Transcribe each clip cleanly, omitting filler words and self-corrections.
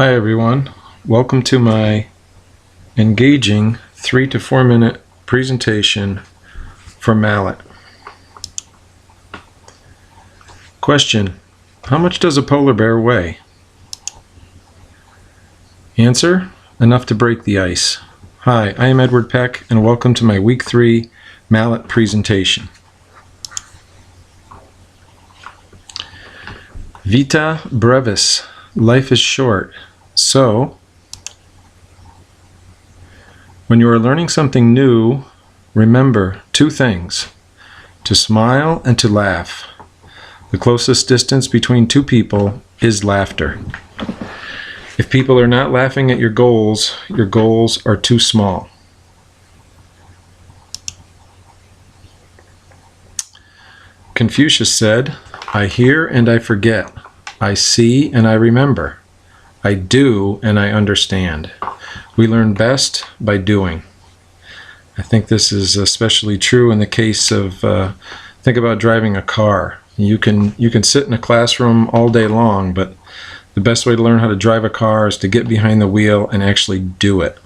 Hi everyone, welcome to my engaging 3 to 4 minute presentation for MALET. Question: how much does a polar bear weigh? Answer: enough to break the ice. Hi, I am Edward Peck and welcome to my week 3 MALET presentation. Vita brevis, life is short. So, when you are learning something new, remember 2 things: to smile and to laugh. The closest distance between 2 people is laughter. If people are not laughing at your goals are too small. Confucius said, "I hear and I forget. I see and I remember. I do and I understand." We learn best by doing. I think this is especially true in the case of, think about driving a car. You can sit in a classroom all day long, but the best way to learn how to drive a car is to get behind the wheel and actually do it.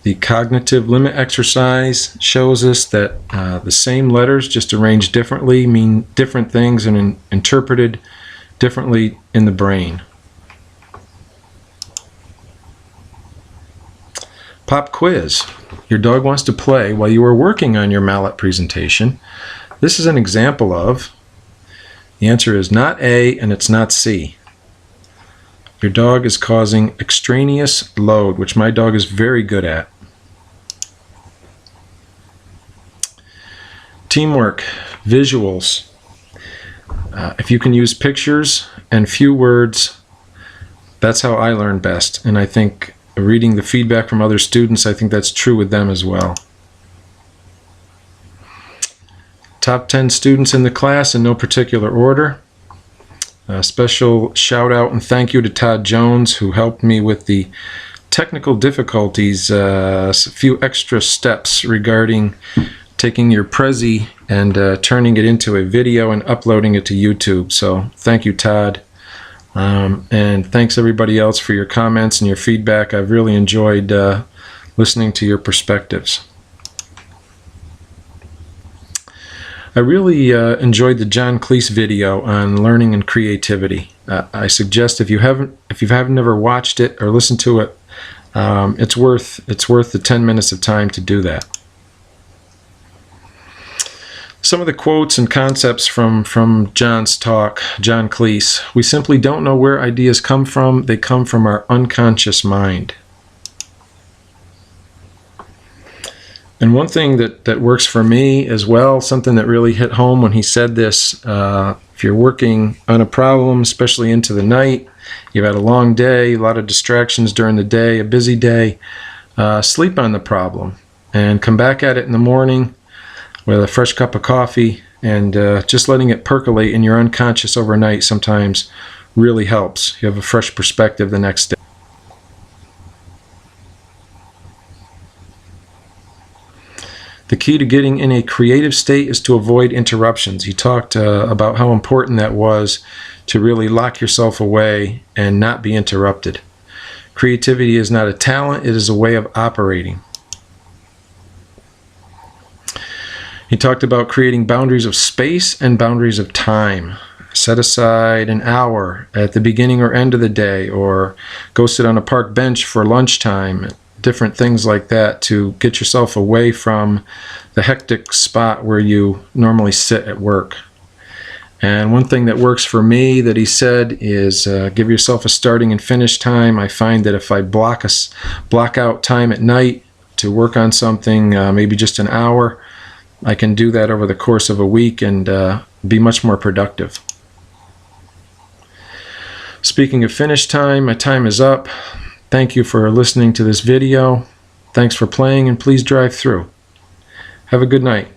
The cognitive limit exercise shows us that the same letters, just arranged differently, mean different things and interpreted differently in the brain. Pop quiz. Your dog wants to play while you are working on your MALET presentation. This is an example of. The answer is not A and it's not C. Your dog is causing extraneous load, which my dog is very good at. Teamwork, visuals. If you can use pictures and few words, that's how I learn best. And I think reading the feedback from other students, I think that's true with them as well. Top 10 students in the class in no particular order. A special shout out and thank you to Todd Jones, who helped me with the technical difficulties, a few extra steps regarding taking your Prezi and turning it into a video and uploading it to YouTube. So thank you, Todd. And thanks everybody else for your comments and your feedback. I've really enjoyed listening to your perspectives. I really enjoyed the John Cleese video on learning and creativity. I suggest if you haven't never watched it or listened to it, it's worth the 10 minutes of time to do that. Some of the quotes and concepts from John's talk, John Cleese: we simply don't know where ideas come from. They come from our unconscious mind. And one thing that works for me as well, something that really hit home when he said this, if you're working on a problem, especially into the night, you've had a long day, a lot of distractions during the day, a busy day, sleep on the problem and come back at it in the morning with a fresh cup of coffee, and just letting it percolate in your unconscious overnight sometimes really helps. You have a fresh perspective the next day. The key to getting in a creative state is to avoid interruptions. He talked about how important that was to really lock yourself away and not be interrupted. Creativity is not a talent, it is a way of operating. He talked about creating boundaries of space and boundaries of time. Set aside an hour at the beginning or end of the day, or go sit on a park bench for lunchtime, different things like that to get yourself away from the hectic spot where you normally sit at work. And one thing that works for me that he said is give yourself a starting and finish time. I find that if I block out time at night to work on something, maybe just an hour, I can do that over the course of a week and be much more productive. Speaking of finish time, my time is up. Thank you for listening to this video. Thanks for playing, and please drive through. Have a good night.